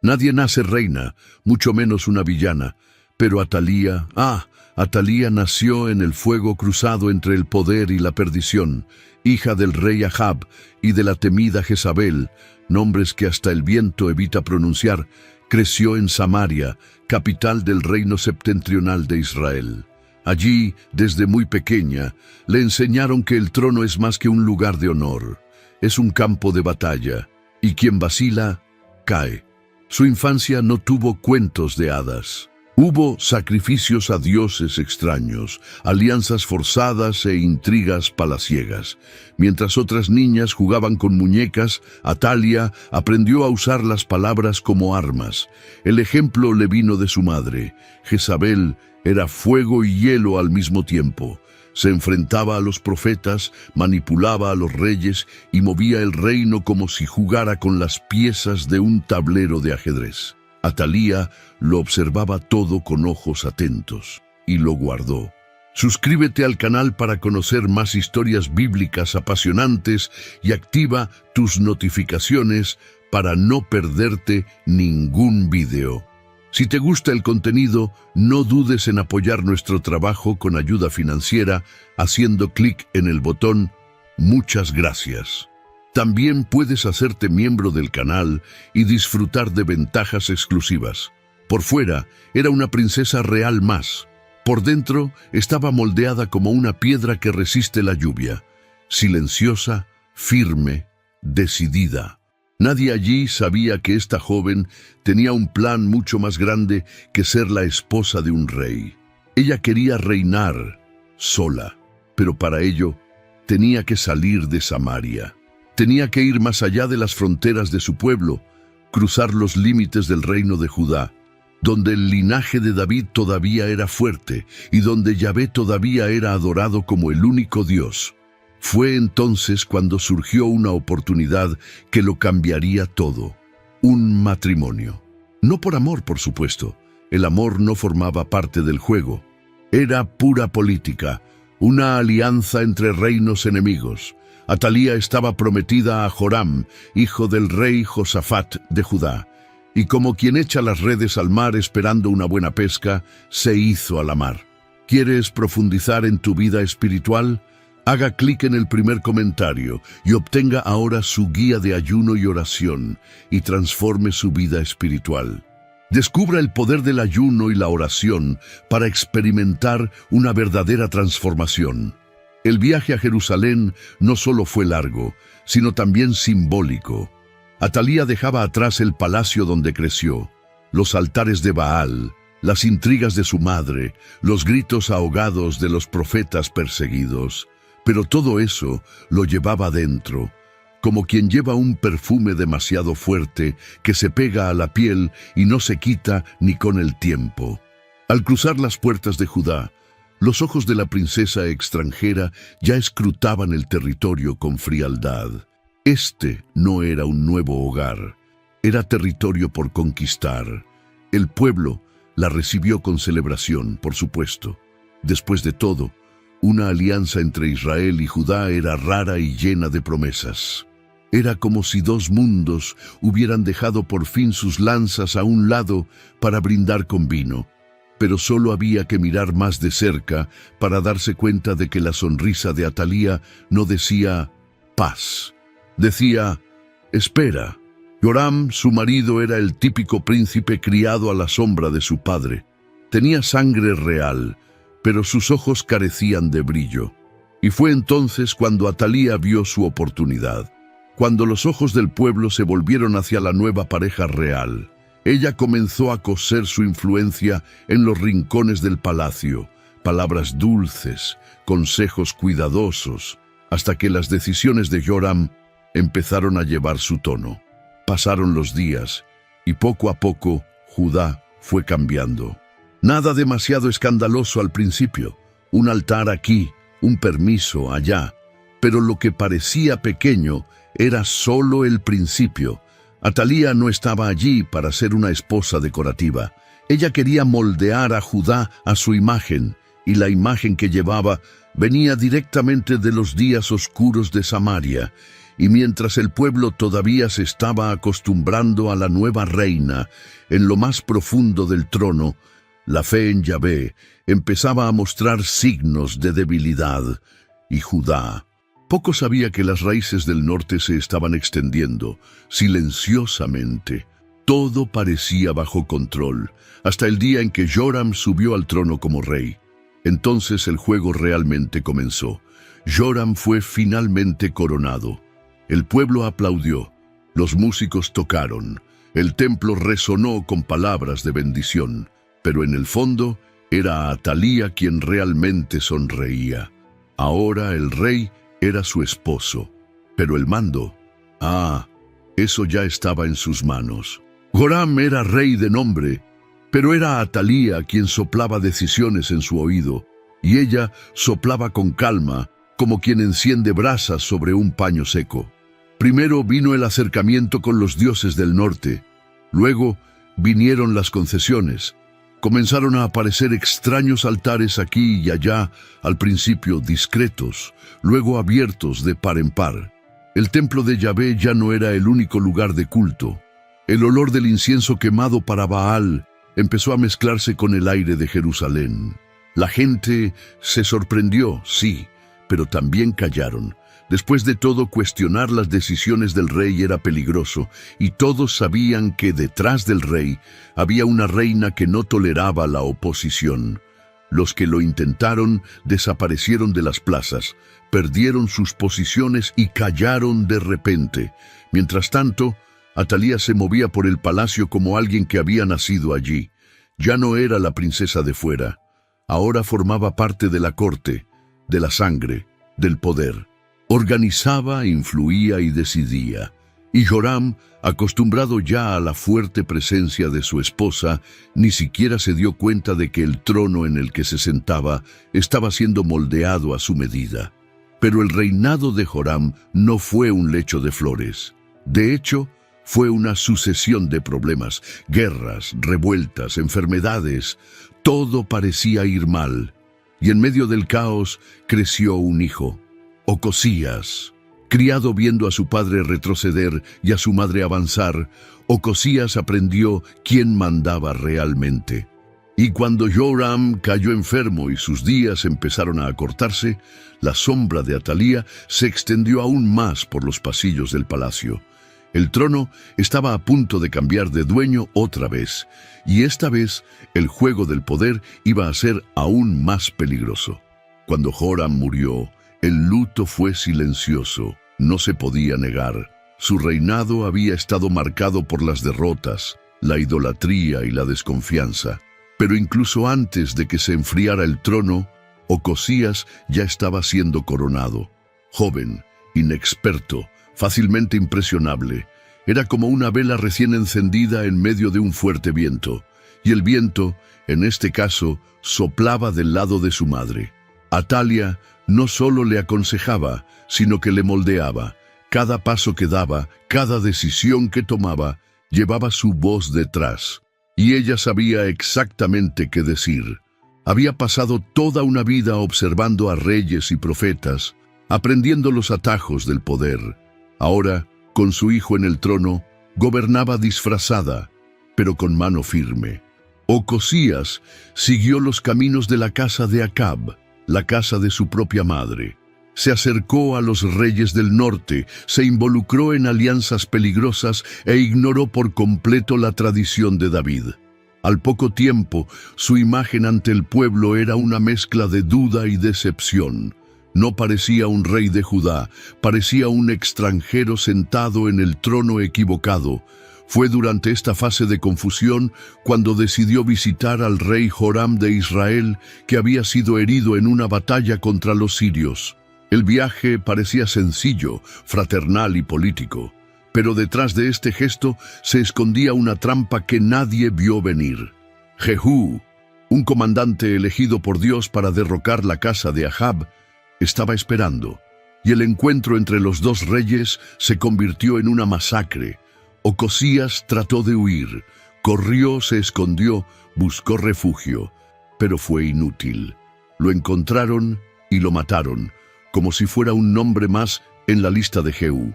Nadie nace reina, mucho menos una villana, pero Atalía nació en el fuego cruzado entre el poder y la perdición, hija del rey Ahab y de la temida Jezabel, nombres que hasta el viento evita pronunciar. Creció en Samaria, capital del reino septentrional de Israel. Allí, desde muy pequeña, le enseñaron que el trono es más que un lugar de honor, es un campo de batalla, y quien vacila, cae. Su infancia no tuvo cuentos de hadas. Hubo sacrificios a dioses extraños, alianzas forzadas e intrigas palaciegas. Mientras otras niñas jugaban con muñecas, Atalia aprendió a usar las palabras como armas. El ejemplo le vino de su madre. Jezabel era fuego y hielo al mismo tiempo. Se enfrentaba a los profetas, manipulaba a los reyes y movía el reino como si jugara con las piezas de un tablero de ajedrez. Atalía lo observaba todo con ojos atentos y lo guardó. Suscríbete al canal para conocer más historias bíblicas apasionantes y activa tus notificaciones para no perderte ningún video. Si te gusta el contenido, no dudes en apoyar nuestro trabajo con ayuda financiera haciendo clic en el botón Muchas gracias. También puedes hacerte miembro del canal y disfrutar de ventajas exclusivas. Por fuera, era una princesa real más. Por dentro, estaba moldeada como una piedra que resiste la lluvia. Silenciosa, firme, decidida. Nadie allí sabía que esta joven tenía un plan mucho más grande que ser la esposa de un rey. Ella quería reinar sola, pero para ello tenía que salir de Samaria. Tenía que ir más allá de las fronteras de su pueblo, cruzar los límites del reino de Judá, donde el linaje de David todavía era fuerte y donde Yahvé todavía era adorado como el único Dios. Fue entonces cuando surgió una oportunidad que lo cambiaría todo. Un matrimonio. No por amor, por supuesto. El amor no formaba parte del juego. Era pura política, una alianza entre reinos enemigos. Atalía estaba prometida a Joram, hijo del rey Josafat de Judá, y como quien echa las redes al mar esperando una buena pesca, se hizo a la mar. ¿Quieres profundizar en tu vida espiritual? Haga clic en el primer comentario y obtenga ahora su guía de ayuno y oración y transforme su vida espiritual. Descubra el poder del ayuno y la oración para experimentar una verdadera transformación. El viaje a Jerusalén no solo fue largo, sino también simbólico. Atalía dejaba atrás el palacio donde creció, los altares de Baal, las intrigas de su madre, los gritos ahogados de los profetas perseguidos. Pero todo eso lo llevaba dentro, como quien lleva un perfume demasiado fuerte que se pega a la piel y no se quita ni con el tiempo. Al cruzar las puertas de Judá, los ojos de la princesa extranjera ya escrutaban el territorio con frialdad. Este no era un nuevo hogar, era territorio por conquistar. El pueblo la recibió con celebración, por supuesto. Después de todo, una alianza entre Israel y Judá era rara y llena de promesas. Era como si dos mundos hubieran dejado por fin sus lanzas a un lado para brindar con vino. Pero solo había que mirar más de cerca para darse cuenta de que la sonrisa de Atalía no decía paz. Decía, espera. Joram, su marido, era el típico príncipe criado a la sombra de su padre. Tenía sangre real, pero sus ojos carecían de brillo. Y fue entonces cuando Atalía vio su oportunidad, cuando los ojos del pueblo se volvieron hacia la nueva pareja real. Ella comenzó a coser su influencia en los rincones del palacio, palabras dulces, consejos cuidadosos, hasta que las decisiones de Joram empezaron a llevar su tono. Pasaron los días, y poco a poco Judá fue cambiando. Nada demasiado escandaloso al principio, un altar aquí, un permiso allá, pero lo que parecía pequeño era solo el principio. Atalía no estaba allí para ser una esposa decorativa. Ella quería moldear a Judá a su imagen, y la imagen que llevaba venía directamente de los días oscuros de Samaria, y mientras el pueblo todavía se estaba acostumbrando a la nueva reina, en lo más profundo del trono, la fe en Yahvé empezaba a mostrar signos de debilidad, y Judá poco sabía que las raíces del norte se estaban extendiendo silenciosamente. Todo parecía bajo control, hasta el día en que Joram subió al trono como rey. Entonces el juego realmente comenzó. Joram fue finalmente coronado. El pueblo aplaudió, los músicos tocaron, el templo resonó con palabras de bendición, pero en el fondo era Atalía quien realmente sonreía. Ahora el rey era su esposo, pero el mando, eso ya estaba en sus manos. Joram era rey de nombre, pero era Atalía quien soplaba decisiones en su oído, y ella soplaba con calma, como quien enciende brasas sobre un paño seco. Primero vino el acercamiento con los dioses del norte, luego vinieron las concesiones. Comenzaron a aparecer extraños altares aquí y allá, al principio discretos, luego abiertos de par en par. El templo de Yahvé ya no era el único lugar de culto. El olor del incienso quemado para Baal empezó a mezclarse con el aire de Jerusalén. La gente se sorprendió, sí, pero también callaron. Después de todo, cuestionar las decisiones del rey era peligroso, y todos sabían que detrás del rey había una reina que no toleraba la oposición. Los que lo intentaron desaparecieron de las plazas, perdieron sus posiciones y callaron de repente. Mientras tanto, Atalía se movía por el palacio como alguien que había nacido allí. Ya no era la princesa de fuera. Ahora formaba parte de la corte, de la sangre, del poder. Organizaba, influía y decidía. Y Joram, acostumbrado ya a la fuerte presencia de su esposa, ni siquiera se dio cuenta de que el trono en el que se sentaba estaba siendo moldeado a su medida. Pero el reinado de Joram no fue un lecho de flores. De hecho, fue una sucesión de problemas, guerras, revueltas, enfermedades. Todo parecía ir mal. Y en medio del caos creció un hijo, Ocosías. Criado viendo a su padre retroceder y a su madre avanzar, Ocosías aprendió quién mandaba realmente. Y cuando Joram cayó enfermo y sus días empezaron a acortarse, la sombra de Atalía se extendió aún más por los pasillos del palacio. El trono estaba a punto de cambiar de dueño otra vez, y esta vez el juego del poder iba a ser aún más peligroso. Cuando Joram murió, el luto fue silencioso, no se podía negar. Su reinado había estado marcado por las derrotas, la idolatría y la desconfianza. Pero incluso antes de que se enfriara el trono, Ocosías ya estaba siendo coronado. Joven, inexperto, fácilmente impresionable. Era como una vela recién encendida en medio de un fuerte viento. Y el viento, en este caso, soplaba del lado de su madre. Atalía no solo le aconsejaba, sino que le moldeaba. Cada paso que daba, cada decisión que tomaba, llevaba su voz detrás. Y ella sabía exactamente qué decir. Había pasado toda una vida observando a reyes y profetas, aprendiendo los atajos del poder. Ahora, con su hijo en el trono, gobernaba disfrazada, pero con mano firme. Ocosías siguió los caminos de la casa de Acab, la casa de su propia madre. Se acercó a los reyes del norte, se involucró en alianzas peligrosas e ignoró por completo la tradición de David. Al poco tiempo, su imagen ante el pueblo era una mezcla de duda y decepción. No parecía un rey de Judá, parecía un extranjero sentado en el trono equivocado. Fue durante esta fase de confusión cuando decidió visitar al rey Joram de Israel, que había sido herido en una batalla contra los sirios. El viaje parecía sencillo, fraternal y político, pero detrás de este gesto se escondía una trampa que nadie vio venir. Jehú, un comandante elegido por Dios para derrocar la casa de Ahab, estaba esperando, y el encuentro entre los dos reyes se convirtió en una masacre. Ocosías trató de huir, corrió, se escondió, buscó refugio, pero fue inútil. Lo encontraron y lo mataron, como si fuera un nombre más en la lista de Jehú.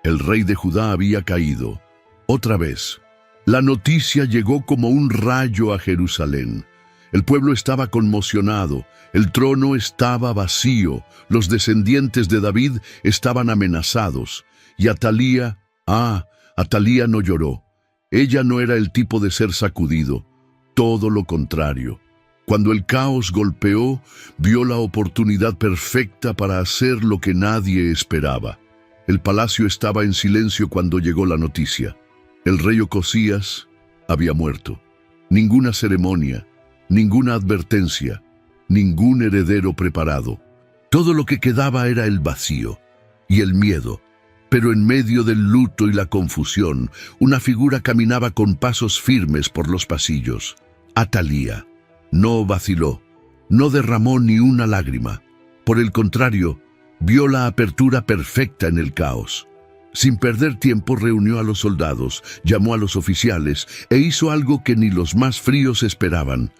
El rey de Judá había caído. Otra vez. La noticia llegó como un rayo a Jerusalén. El pueblo estaba conmocionado, el trono estaba vacío, los descendientes de David estaban amenazados. Y Atalía no lloró. Ella no era el tipo de ser sacudido, todo lo contrario. Cuando el caos golpeó, vio la oportunidad perfecta para hacer lo que nadie esperaba. El palacio estaba en silencio cuando llegó la noticia. El rey Ocosías había muerto. Ninguna ceremonia, ninguna advertencia, ningún heredero preparado. Todo lo que quedaba era el vacío y el miedo. Pero en medio del luto y la confusión, una figura caminaba con pasos firmes por los pasillos. Atalía. No vaciló, no derramó ni una lágrima. Por el contrario, vio la apertura perfecta en el caos. Sin perder tiempo reunió a los soldados, llamó a los oficiales e hizo algo que ni los más fríos esperaban.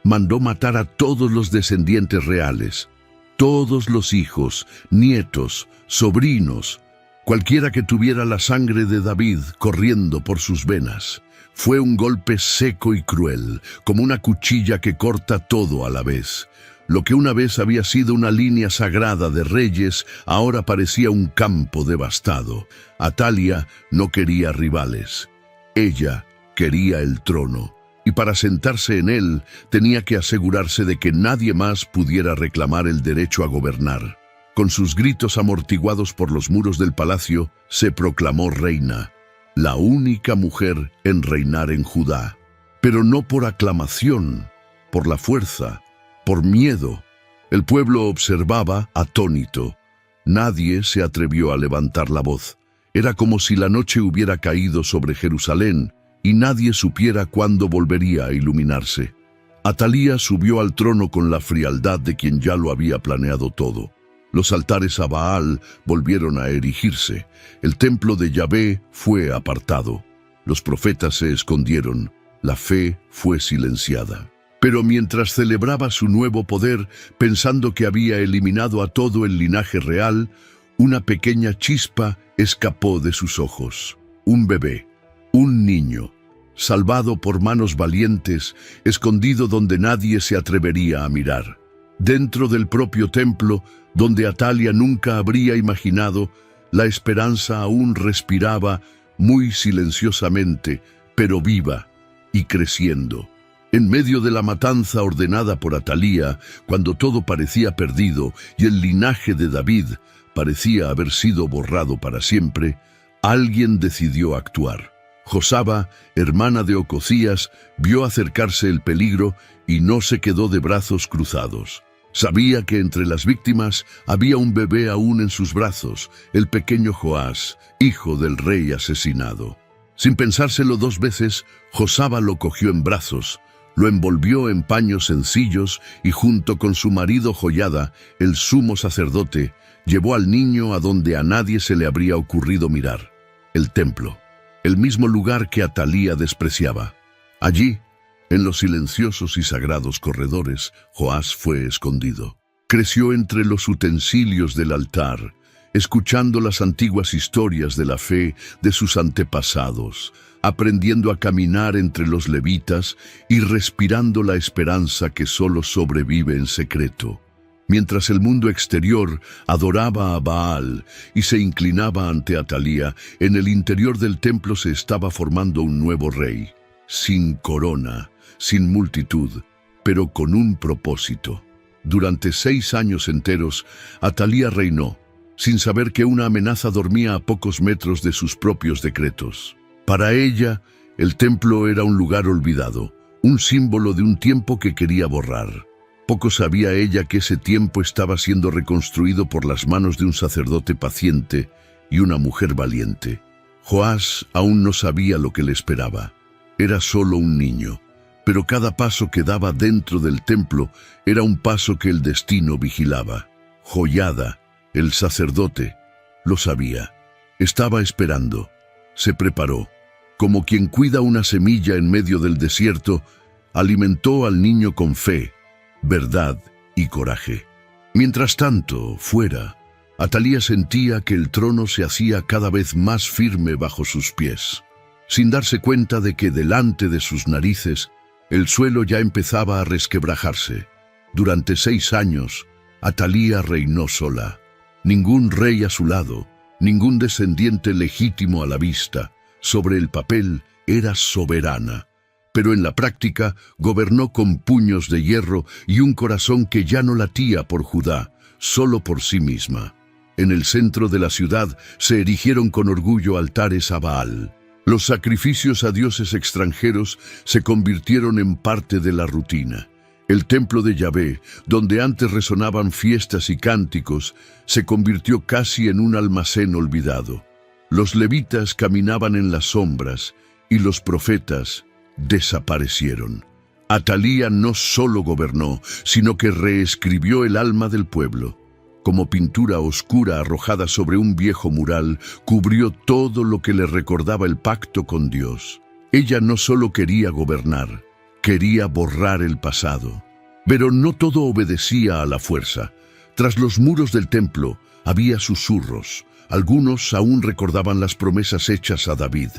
Mandó matar a todos los descendientes reales, todos los hijos, nietos, sobrinos, cualquiera que tuviera la sangre de David corriendo por sus venas. Fue un golpe seco y cruel, como una cuchilla que corta todo a la vez. Lo que una vez había sido una línea sagrada de reyes, ahora parecía un campo devastado. Atalía no quería rivales. Ella quería el trono, y para sentarse en él tenía que asegurarse de que nadie más pudiera reclamar el derecho a gobernar. Con sus gritos amortiguados por los muros del palacio, se proclamó reina. La única mujer en reinar en Judá, pero no por aclamación, por la fuerza, por miedo. El pueblo observaba atónito. Nadie se atrevió a levantar la voz. Era como si la noche hubiera caído sobre Jerusalén y nadie supiera cuándo volvería a iluminarse. Atalía subió al trono con la frialdad de quien ya lo había planeado todo. Los altares a Baal volvieron a erigirse. El templo de Yahvé fue apartado. Los profetas se escondieron. La fe fue silenciada. Pero mientras celebraba su nuevo poder, pensando que había eliminado a todo el linaje real, una pequeña chispa escapó de sus ojos. Un bebé, un niño, salvado por manos valientes, escondido donde nadie se atrevería a mirar. Dentro del propio templo, donde Atalía nunca habría imaginado, la esperanza aún respiraba muy silenciosamente, pero viva y creciendo. En medio de la matanza ordenada por Atalía, cuando todo parecía perdido y el linaje de David parecía haber sido borrado para siempre, alguien decidió actuar. Josaba, hermana de Ocosías, vio acercarse el peligro y no se quedó de brazos cruzados. Sabía que entre las víctimas había un bebé aún en sus brazos, el pequeño Joás, hijo del rey asesinado. Sin pensárselo dos veces, Josaba lo cogió en brazos, lo envolvió en paños sencillos y junto con su marido Joiada, el sumo sacerdote, llevó al niño a donde a nadie se le habría ocurrido mirar, el templo, el mismo lugar que Atalía despreciaba. Allí, en los silenciosos y sagrados corredores, Joás fue escondido. Creció entre los utensilios del altar, escuchando las antiguas historias de la fe de sus antepasados, aprendiendo a caminar entre los levitas y respirando la esperanza que solo sobrevive en secreto. Mientras el mundo exterior adoraba a Baal y se inclinaba ante Atalía, en el interior del templo se estaba formando un nuevo rey, sin corona, sin multitud, pero con un propósito. Durante 6 años enteros, Atalía reinó, sin saber que una amenaza dormía a pocos metros de sus propios decretos. Para ella, el templo era un lugar olvidado, un símbolo de un tiempo que quería borrar. Poco sabía ella que ese tiempo estaba siendo reconstruido por las manos de un sacerdote paciente y una mujer valiente. Joás aún no sabía lo que le esperaba. Era solo un niño, pero cada paso que daba dentro del templo era un paso que el destino vigilaba. Joiada, el sacerdote, lo sabía. Estaba esperando. Se preparó. Como quien cuida una semilla en medio del desierto, alimentó al niño con fe, verdad y coraje. Mientras tanto, fuera, Atalía sentía que el trono se hacía cada vez más firme bajo sus pies, sin darse cuenta de que delante de sus narices el suelo ya empezaba a resquebrajarse. Durante 6 años, Atalía reinó sola. Ningún rey a su lado, ningún descendiente legítimo a la vista. Sobre el papel era soberana, pero en la práctica gobernó con puños de hierro y un corazón que ya no latía por Judá, solo por sí misma. En el centro de la ciudad se erigieron con orgullo altares a Baal. Los sacrificios a dioses extranjeros se convirtieron en parte de la rutina. El templo de Yahvé, donde antes resonaban fiestas y cánticos, se convirtió casi en un almacén olvidado. Los levitas caminaban en las sombras y los profetas desaparecieron. Atalía no solo gobernó, sino que reescribió el alma del pueblo. Como pintura oscura arrojada sobre un viejo mural, cubrió todo lo que le recordaba el pacto con Dios. Ella no solo quería gobernar, quería borrar el pasado. Pero no todo obedecía a la fuerza. Tras los muros del templo había susurros. Algunos aún recordaban las promesas hechas a David.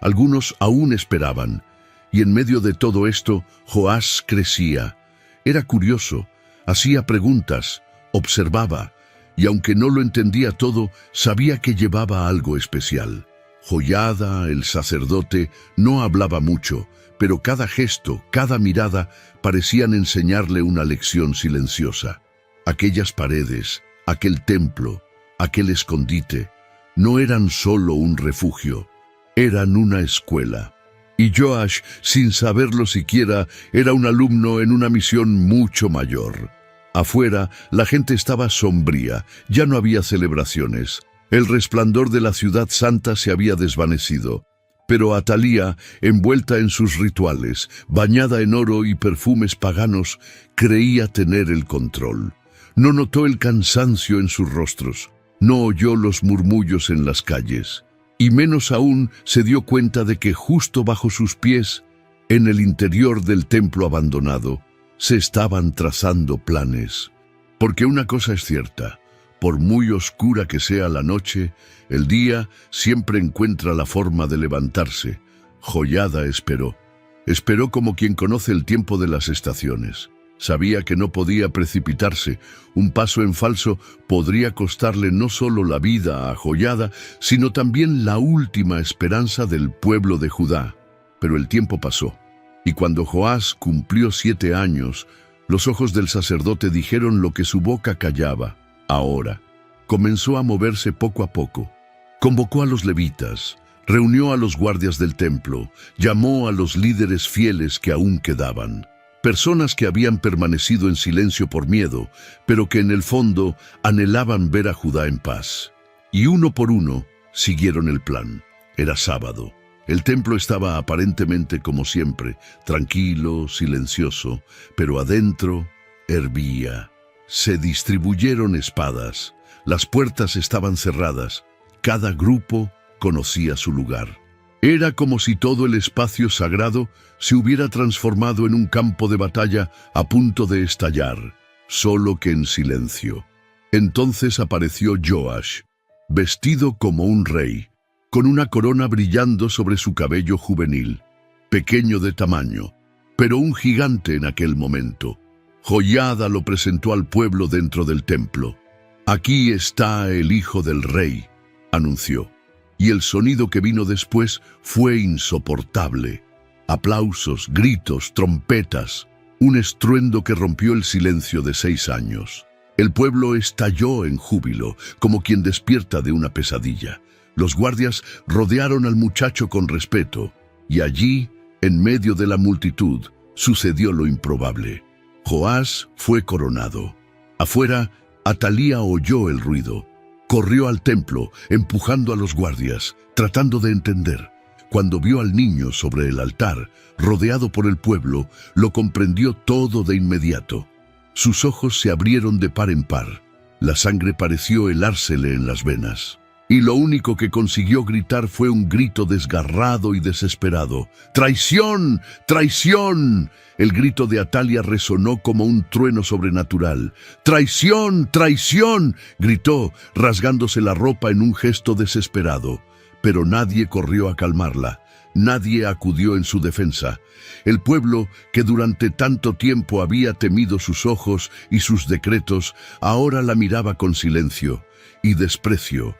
Algunos aún esperaban. Y en medio de todo esto, Joás crecía. Era curioso, hacía preguntas, observaba, y aunque no lo entendía todo, sabía que llevaba algo especial. Joiada, el sacerdote, no hablaba mucho, pero cada gesto, cada mirada, parecían enseñarle una lección silenciosa. Aquellas paredes, aquel templo, aquel escondite, no eran solo un refugio, eran una escuela. Y Joash, sin saberlo siquiera, era un alumno en una misión mucho mayor. Afuera, la gente estaba sombría, ya no había celebraciones. El resplandor de la ciudad santa se había desvanecido. Pero Atalía, envuelta en sus rituales, bañada en oro y perfumes paganos, creía tener el control. No notó el cansancio en sus rostros, no oyó los murmullos en las calles. Y menos aún se dio cuenta de que justo bajo sus pies, en el interior del templo abandonado, se estaban trazando planes. Porque una cosa es cierta, por muy oscura que sea la noche, el día siempre encuentra la forma de levantarse. Joiada esperó. Esperó como quien conoce el tiempo de las estaciones. Sabía que no podía precipitarse. Un paso en falso podría costarle no solo la vida a Joiada, sino también la última esperanza del pueblo de Judá. Pero el tiempo pasó, y cuando Joás cumplió 7 años, los ojos del sacerdote dijeron lo que su boca callaba. Ahora, comenzó a moverse poco a poco. Convocó a los levitas, reunió a los guardias del templo, llamó a los líderes fieles que aún quedaban. Personas que habían permanecido en silencio por miedo, pero que en el fondo anhelaban ver a Judá en paz. Y uno por uno siguieron el plan. Era sábado. El templo estaba aparentemente como siempre, tranquilo, silencioso, pero adentro hervía. Se distribuyeron espadas. Las puertas estaban cerradas. Cada grupo conocía su lugar. Era como si todo el espacio sagrado se hubiera transformado en un campo de batalla a punto de estallar, solo que en silencio. Entonces apareció Joash, vestido como un rey, con una corona brillando sobre su cabello juvenil, pequeño de tamaño, pero un gigante en aquel momento. Joiada lo presentó al pueblo dentro del templo. «Aquí está el hijo del rey», anunció. Y el sonido que vino después fue insoportable. Aplausos, gritos, trompetas, un estruendo que rompió el silencio de 6 años. El pueblo estalló en júbilo, como quien despierta de una pesadilla. Los guardias rodearon al muchacho con respeto, y allí, en medio de la multitud, sucedió lo improbable. Joás fue coronado. Afuera, Atalía oyó el ruido. Corrió al templo, empujando a los guardias, tratando de entender. Cuando vio al niño sobre el altar, rodeado por el pueblo, lo comprendió todo de inmediato. Sus ojos se abrieron de par en par. La sangre pareció helársele en las venas. y lo único que consiguió gritar fue un grito desgarrado y desesperado. ¡Traición! ¡Traición! El grito de Atalia resonó como un trueno sobrenatural. ¡Traición! ¡Traición!, gritó, rasgándose la ropa en un gesto desesperado. Pero nadie corrió a calmarla. Nadie acudió en su defensa. El pueblo, que durante tanto tiempo había temido sus ojos y sus decretos, ahora la miraba con silencio y desprecio.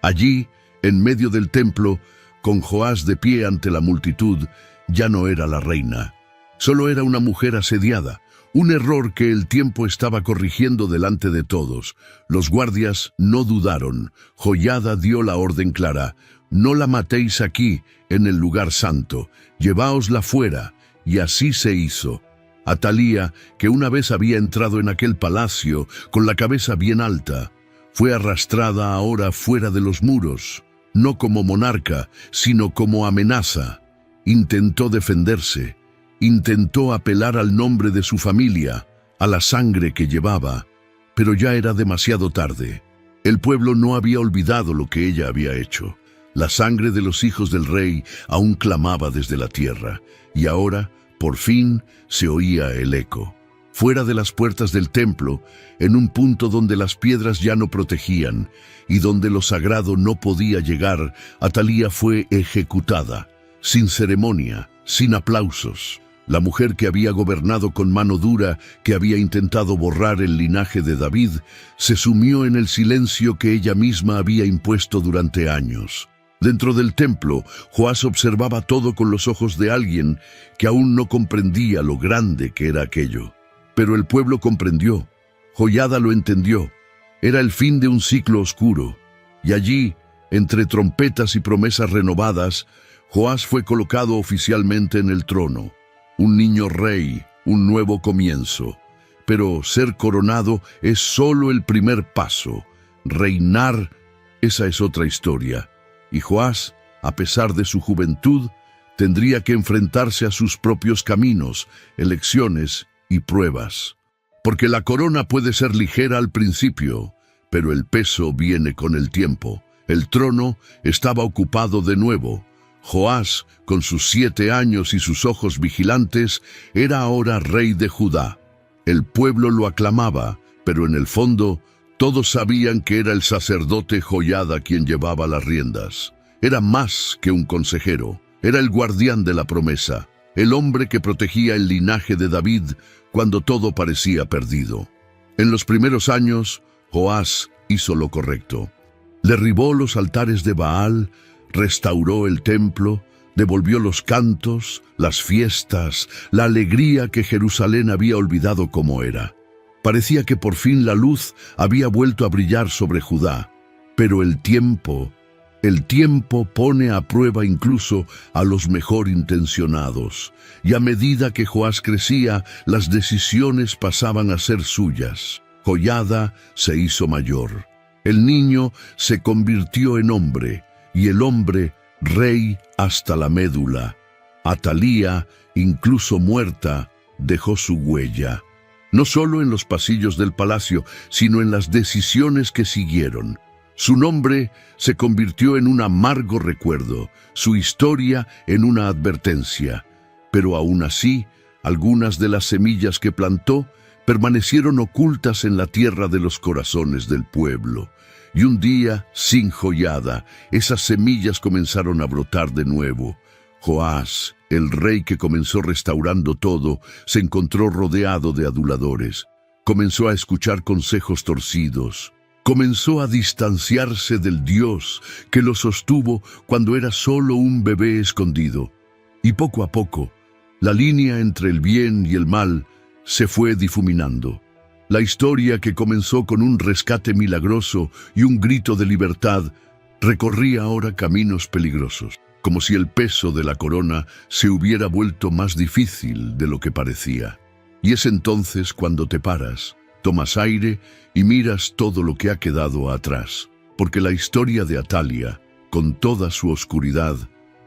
Allí, en medio del templo, con Joás de pie ante la multitud, ya no era la reina. Solo era una mujer asediada, un error que el tiempo estaba corrigiendo delante de todos. Los guardias no dudaron. Joiada dio la orden clara: no la matéis aquí, en el lugar santo, lleváosla fuera. Y así se hizo. Atalía, que una vez había entrado en aquel palacio con la cabeza bien alta, fue arrastrada ahora fuera de los muros, no como monarca, sino como amenaza. Intentó defenderse, intentó apelar al nombre de su familia, a la sangre que llevaba, pero ya era demasiado tarde. El pueblo no había olvidado lo que ella había hecho. La sangre de los hijos del rey aún clamaba desde la tierra, y ahora, por fin, se oía el eco. Fuera de las puertas del templo, en un punto donde las piedras ya no protegían y donde lo sagrado no podía llegar, Atalía fue ejecutada, sin ceremonia, sin aplausos. La mujer que había gobernado con mano dura, que había intentado borrar el linaje de David, se sumió en el silencio que ella misma había impuesto durante años. Dentro del templo, Joás observaba todo con los ojos de alguien que aún no comprendía lo grande que era aquello. Pero el pueblo comprendió. Joiada lo entendió. Era el fin de un ciclo oscuro. Y allí, entre trompetas y promesas renovadas, Joás fue colocado oficialmente en el trono. Un niño rey, un nuevo comienzo. Pero ser coronado es solo el primer paso. Reinar, esa es otra historia. Y Joás, a pesar de su juventud, tendría que enfrentarse a sus propios caminos, elecciones y pruebas. Porque la corona puede ser ligera al principio, pero el peso viene con el tiempo. El trono estaba ocupado de nuevo. Joás, con sus 7 años y sus ojos vigilantes, era ahora rey de Judá. El pueblo lo aclamaba, pero en el fondo todos sabían que era el sacerdote Joiada quien llevaba las riendas. Era más que un consejero, era el guardián de la promesa, el hombre que protegía el linaje de David cuando todo parecía perdido. En los primeros años, Joás hizo lo correcto. Derribó los altares de Baal, restauró el templo, devolvió los cantos, las fiestas, la alegría que Jerusalén había olvidado como era. Parecía que por fin la luz había vuelto a brillar sobre Judá. Pero el tiempo pone a prueba incluso a los mejor intencionados. Y a medida que Joás crecía, las decisiones pasaban a ser suyas. Joiada se hizo mayor. El niño se convirtió en hombre, y el hombre rey hasta la médula. Atalía, incluso muerta, dejó su huella. No solo en los pasillos del palacio, sino en las decisiones que siguieron. Su nombre se convirtió en un amargo recuerdo, su historia en una advertencia. Pero aún así, algunas de las semillas que plantó permanecieron ocultas en la tierra de los corazones del pueblo. Y un día, sin Joiada, esas semillas comenzaron a brotar de nuevo. Joás, el rey que comenzó restaurando todo, se encontró rodeado de aduladores. Comenzó a escuchar consejos torcidos. Comenzó a distanciarse del Dios que lo sostuvo cuando era solo un bebé escondido. Y poco a poco, la línea entre el bien y el mal se fue difuminando. La historia, que comenzó con un rescate milagroso y un grito de libertad, recorría ahora caminos peligrosos, como si el peso de la corona se hubiera vuelto más difícil de lo que parecía. Y es entonces cuando te paras, tomas aire y miras todo lo que ha quedado atrás, porque la historia de Atalia, con toda su oscuridad,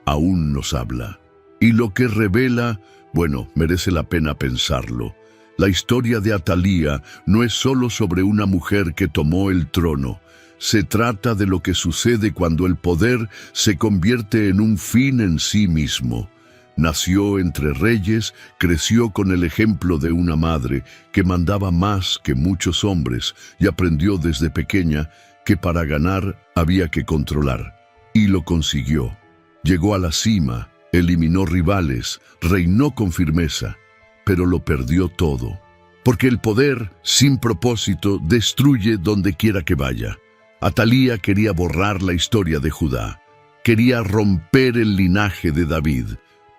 aún nos habla. Y lo que revela, bueno, merece la pena pensarlo. La historia de Atalía no es solo sobre una mujer que tomó el trono, Se trata de lo que sucede cuando el poder se convierte en un fin en sí mismo. Nació entre reyes, creció con el ejemplo de una madre que mandaba más que muchos hombres y aprendió desde pequeña que para ganar había que controlar. Y lo consiguió. Llegó a la cima, eliminó rivales, reinó con firmeza, pero lo perdió todo. Porque el poder, sin propósito, destruye donde quiera que vaya. Atalía quería borrar la historia de Judá. Quería romper el linaje de David.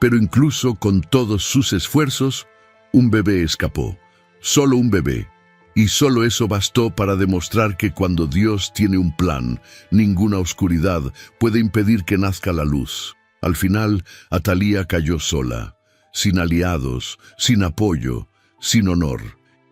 Pero incluso con todos sus esfuerzos, un bebé escapó. Solo un bebé. Y solo eso bastó para demostrar que cuando Dios tiene un plan, ninguna oscuridad puede impedir que nazca la luz. Al final, Atalía cayó sola, sin aliados, sin apoyo, sin honor.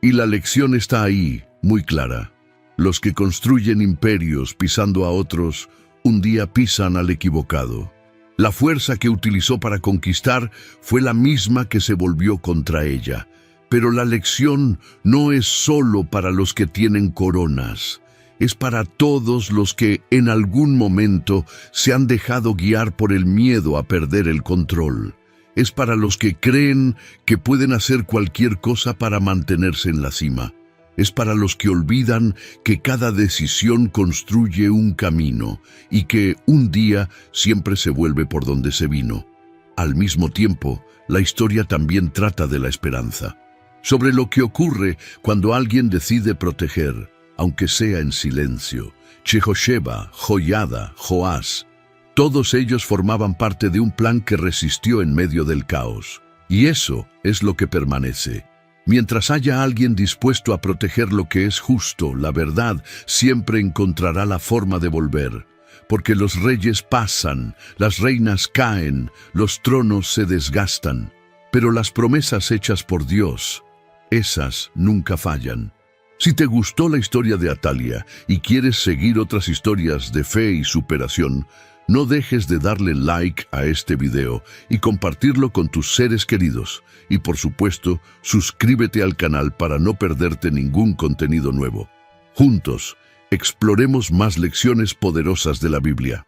Y la lección está ahí, muy clara. Los que construyen imperios pisando a otros, un día pisan al equivocado. La fuerza que utilizó para conquistar fue la misma que se volvió contra ella. Pero la lección no es solo para los que tienen coronas. Es para todos los que en algún momento se han dejado guiar por el miedo a perder el control. Es para los que creen que pueden hacer cualquier cosa para mantenerse en la cima. Es para los que olvidan que cada decisión construye un camino y que un día siempre se vuelve por donde se vino. Al mismo tiempo, la historia también trata de la esperanza. Sobre lo que ocurre cuando alguien decide proteger, aunque sea en silencio. Jehosheba, Joiada, Joás, todos ellos formaban parte de un plan que resistió en medio del caos. Y eso es lo que permanece. Mientras haya alguien dispuesto a proteger lo que es justo, la verdad siempre encontrará la forma de volver. Porque los reyes pasan, las reinas caen, los tronos se desgastan. Pero las promesas hechas por Dios, esas nunca fallan. Si te gustó la historia de Atalía y quieres seguir otras historias de fe y superación, no dejes de darle like a este video y compartirlo con tus seres queridos. Y por supuesto, suscríbete al canal para no perderte ningún contenido nuevo. Juntos, exploremos más lecciones poderosas de la Biblia.